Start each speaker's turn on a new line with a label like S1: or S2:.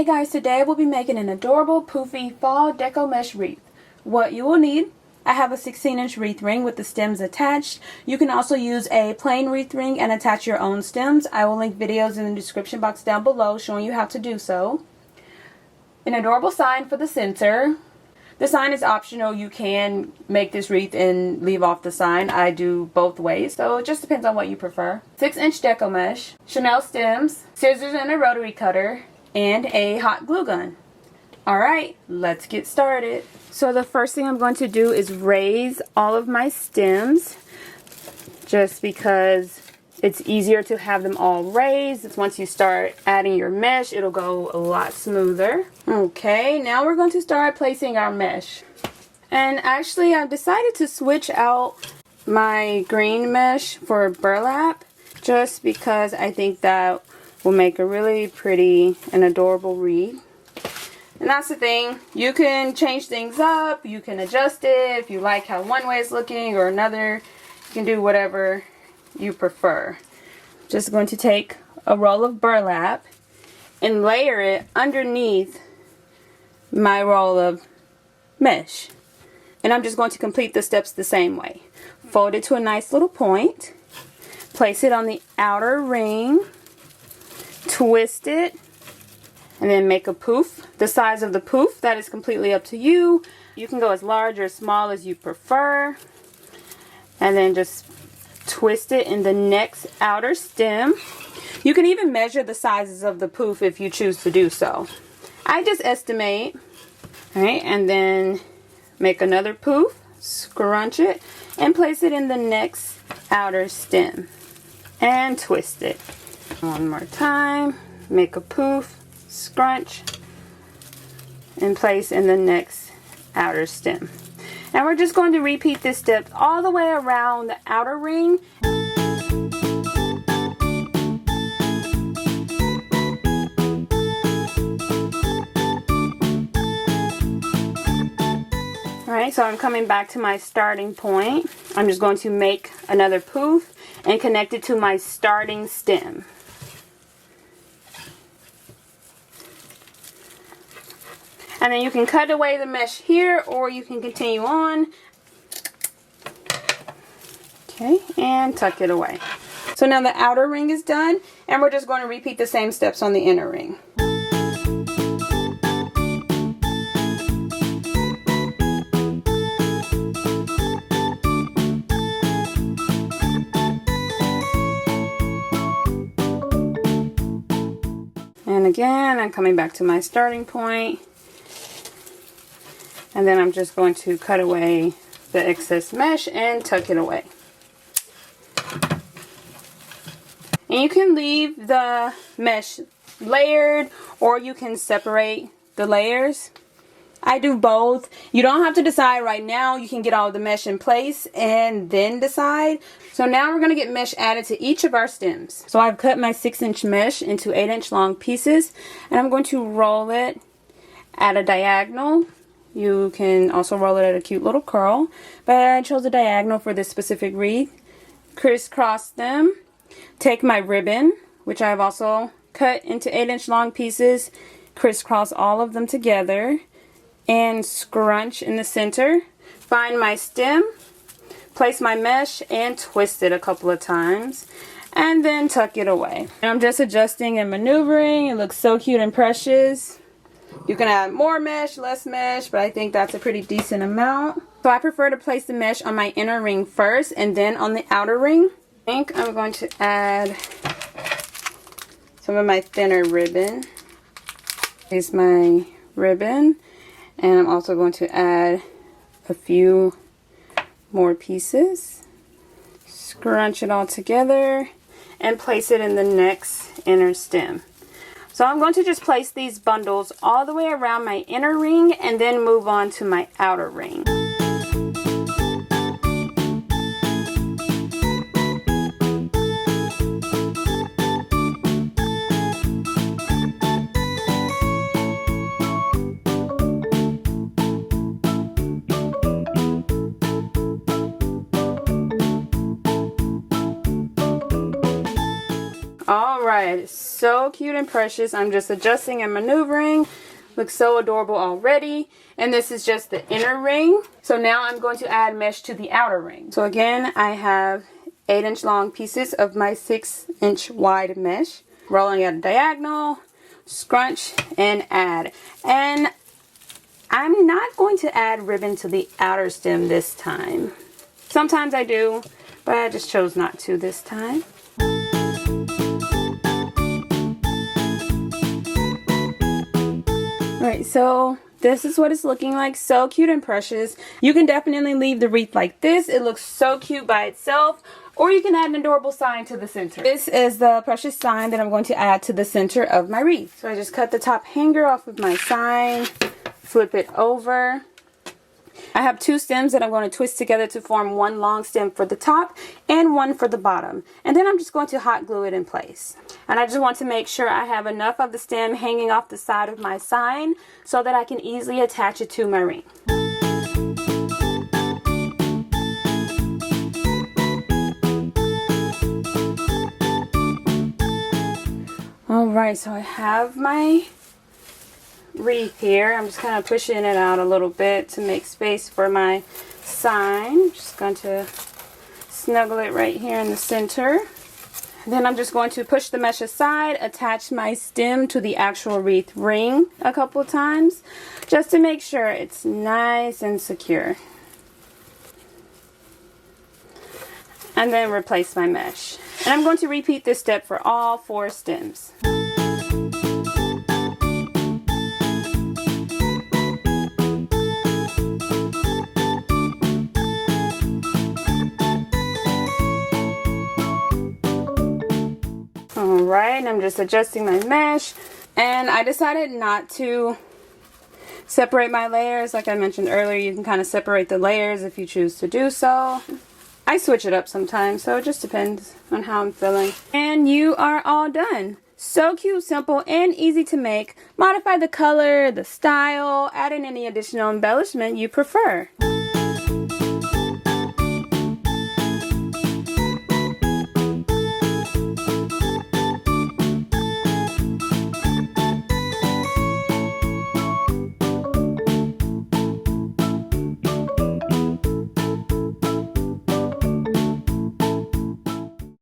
S1: Hey guys, today we'll be making an adorable poofy fall deco mesh wreath. What you will need: I have a 16-inch wreath ring with the stems attached. You can also use a plain wreath ring and attach your own stems. I will link videos in the description box down below showing you how to do so. An adorable sign for the center. The sign is optional. You can make this wreath and leave off the sign. I do both ways, so it just depends on what you prefer. 6-inch deco mesh, Chanel stems, scissors and a rotary cutter, and a hot glue gun. Alright, let's get started. So the first thing I'm going to do is raise all of my stems, just because it's easier to have them all raised. It's once you start adding your mesh, it'll go a lot smoother. Okay, now we're going to start placing our mesh. And actually, I've decided to switch out my green mesh for burlap, just because I think that will make a really pretty and adorable wreath. And that's the thing, you can change things up, you can adjust it if you like how one way is looking or another. You can do whatever you prefer. Just going to take a roll of burlap and layer it underneath my roll of mesh. And I'm just going to complete the steps the same way. Fold it to a nice little point, place it on the outer ring, twist it, and then make a poof. The size of the poof, that is completely up to you. You can go as large or small as you prefer. And then just twist it in the next outer stem. You can even measure the sizes of the poof if you choose to do so. I just estimate. Alright, and then make another poof, scrunch it, and place it in the next outer stem. And twist it. One more time. Make a poof, scrunch, and place in the next outer stem. And we're just going to repeat this step all the way around the outer ring. Alright, so I'm coming back to my starting point. I'm just going to make another poof and connect it to my starting stem. And then you can cut away the mesh here, or you can continue on. Okay, and tuck it away. So now the outer ring is done, and we're just going to repeat the same steps on the inner ring. And again, I'm coming back to my starting point. And then I'm just going to cut away the excess mesh and tuck it away. And you can leave the mesh layered, or you can separate the layers. I do both. You don't have to decide right now. You can get all the mesh in place and then decide. So now we're going to get mesh added to each of our stems. So I've cut my 6-inch mesh into 8-inch long pieces, and I'm going to roll it at a diagonal. You can also roll it at a cute little curl, but I chose a diagonal for this specific wreath. Crisscross them. Take my ribbon, which I've also cut into 8-inch long pieces, crisscross all of them together, and scrunch in the center. Find my stem, place my mesh, and twist it a couple of times, and then tuck it away. And I'm just adjusting and maneuvering. It looks so cute and precious. You can add more mesh, less mesh, but I think that's a pretty decent amount. So I prefer to place the mesh on my inner ring first and then on the outer ring. I think I'm going to add some of my thinner ribbon. Here's my ribbon. And I'm also going to add a few more pieces. Scrunch it all together and place it in the next inner stem. So I'm going to just place these bundles all the way around my inner ring and then move on to my outer ring. Alright, so cute and precious. I'm just adjusting and maneuvering. Looks so adorable already. And this is just the inner ring. So now I'm going to add mesh to the outer ring. So again, I have 8-inch long pieces of my 6-inch wide mesh. Rolling at a diagonal, scrunch, and add. And I'm not going to add ribbon to the outer stem this time. Sometimes I do, but I just chose not to this time. Alright, so this is what it's looking like. So cute and precious. You can definitely leave the wreath like this. It looks so cute by itself. Or you can add an adorable sign to the center. This is the precious sign that I'm going to add to the center of my wreath. So I just cut the top hanger off of my sign. Flip it over. I have 2 stems that I'm going to twist together to form one long stem for the top and one for the bottom. And then I'm just going to hot glue it in place. And I just want to make sure I have enough of the stem hanging off the side of my sign so that I can easily attach it to my ring. Alright, so I have my wreath here. I'm just kind of pushing it out a little bit to make space for my sign. Just going to snuggle it right here in the center. Then I'm just going to push the mesh aside, attach my stem to the actual wreath ring a couple times just to make sure it's nice and secure. And then replace my mesh. And I'm going to repeat this step for all 4 stems. Alright, I'm just adjusting my mesh, and I decided not to separate my layers. Like I mentioned earlier, you can kind of separate the layers if you choose to do so. I switch it up sometimes, so it just depends on how I'm feeling. And you are all done. So cute, simple, and easy to make. Modify the color, the style, add in any additional embellishment you prefer.